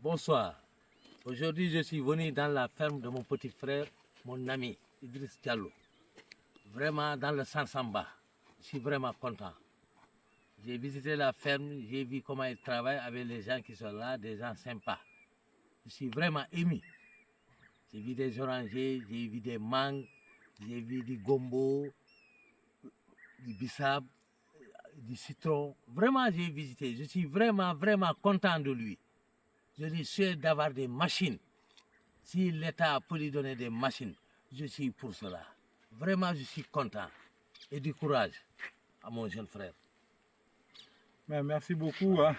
Bonsoir. Aujourd'hui, je suis venu dans la ferme de mon petit frère, mon ami Idriss Diallo. Vraiment dans le Sansamba. Je suis vraiment content. J'ai visité la ferme, j'ai vu comment ils travaillent avec les gens qui sont là, des gens sympas. Je suis vraiment ému. J'ai vu des orangers, j'ai vu des mangues, j'ai vu du gombo, du bissap, du citron. Vraiment, j'ai visité. Je suis vraiment content de lui. Je lui souhaite d'avoir des machines. Si l'État peut lui donner des machines, je suis pour cela. Vraiment, je suis content. Et du courage à mon jeune frère. Mais merci beaucoup. Hein.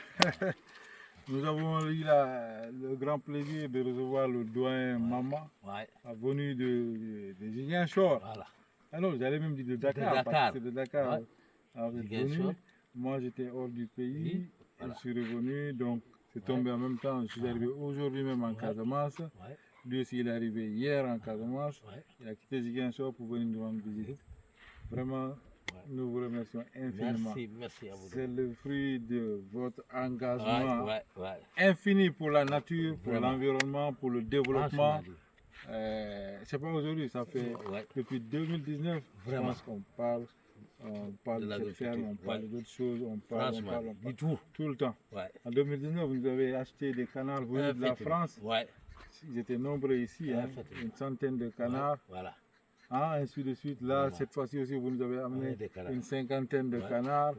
Nous avons eu le grand plaisir de recevoir le doyen Mama, venu de Ziguinchor. Voilà. Ah non, j'allais même dire de Dakar. Parce que c'est de Dakar. Ouais. Alors, vous êtes venu. Moi, j'étais hors du pays. Oui. Voilà. Je suis revenu, donc c'est tombé en même temps. Je suis arrivé aujourd'hui même en Casamance. Lui aussi, il est arrivé hier en Casamance. Il a quitté Ziguinchor pour venir nous rendre visite. Vraiment, nous vous remercions infiniment. Merci à vous. C'est le fruit de votre engagement infini pour la nature, pour l'environnement, pour le développement. C'est pas aujourd'hui, ça fait depuis 2019, je pense qu'on parle. On parle de cette ferme, on parle d'autres choses, on parle tout le temps. En 2019, vous avez acheté des canards venus de la France. Ils étaient nombreux ici, hein, une centaine de canards. Ainsi de suite. Là, cette fois-ci aussi, vous nous avez amené une cinquantaine de canards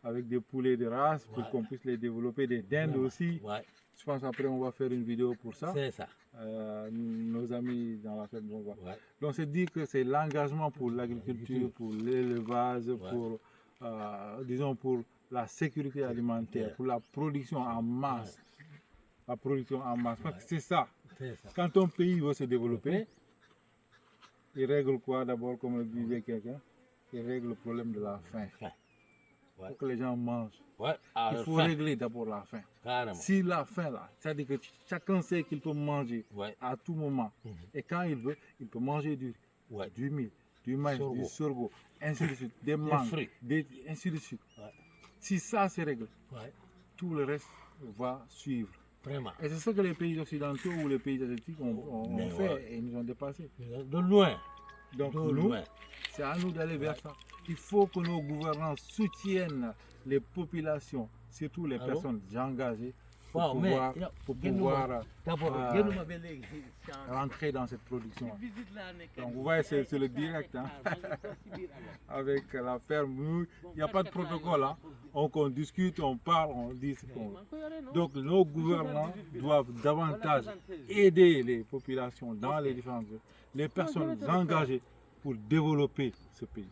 avec des poulets de race pour qu'on puisse les développer, des dindes aussi. Je pense après on va faire une vidéo pour ça. C'est ça. Nos amis dans la ferme vont voir. Donc c'est dit que c'est l'engagement pour l'agriculture, pour l'élevage, pour, disons, pour la sécurité alimentaire, pour la production en masse. La production en masse. Parce que c'est ça. Quand un pays veut se développer, il règle quoi d'abord, comme le disait quelqu'un? Il règle le problème de la faim. Il faut que les gens mangent. Il faut régler d'abord la faim. Si la faim là, c'est-à-dire que chacun sait qu'il peut manger à tout moment. Et quand il veut, il peut manger du mil, du maïs, du sorgho, ainsi de suite, des mangues, ainsi de suite. Si ça c'est réglé, tout le reste va suivre. Vraiment. Et c'est ce que les pays occidentaux ou les pays asiatiques ont fait et nous ont dépassé. De loin. Donc nous, c'est à nous d'aller vers ça. Il faut que nos gouvernants soutiennent les populations, surtout les personnes engagées, pour pouvoir rentrer dans cette production. Donc vous voyez, c'est le direct. Hein. Avec la ferme, il n'y a pas de protocole. Hein. On discute, on parle, on dit ce qu'on veut. Donc nos gouvernants doivent davantage aider les populations dans les différentes zones, les personnes engagées pour développer ce pays,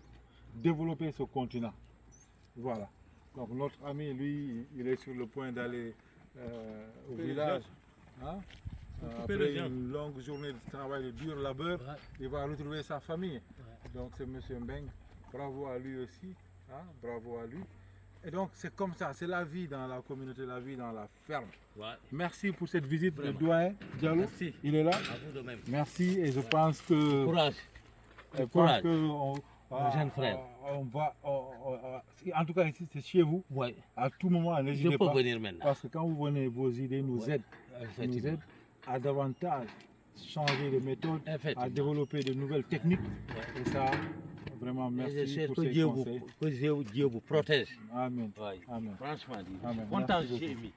développer ce continent. Voilà. Donc notre ami, lui, il est sur le point d'aller au village. Hein? Après une longue journée de travail, de dur labeur, il va retrouver sa famille. Donc c'est M. Mbeng. Bravo à lui aussi. Hein? Bravo à lui. Et donc c'est comme ça, c'est la vie dans la communauté, la vie dans la ferme. Merci pour cette visite, le doyen Diallo. Merci. Il est là. À vous de même. Merci et je pense que... Courage. Courage. Jeune frère. En tout cas, ici, c'est chez vous. À tout moment, n'hésitez pas. Je peux venir maintenant. Parce que quand vous venez, vos idées nous aident à davantage changer de méthode, à développer de nouvelles techniques. Et ça, vraiment, merci pour ces conseils. Que Dieu vous protège. Amen. Franchement, Amen. content, j'ai aimé.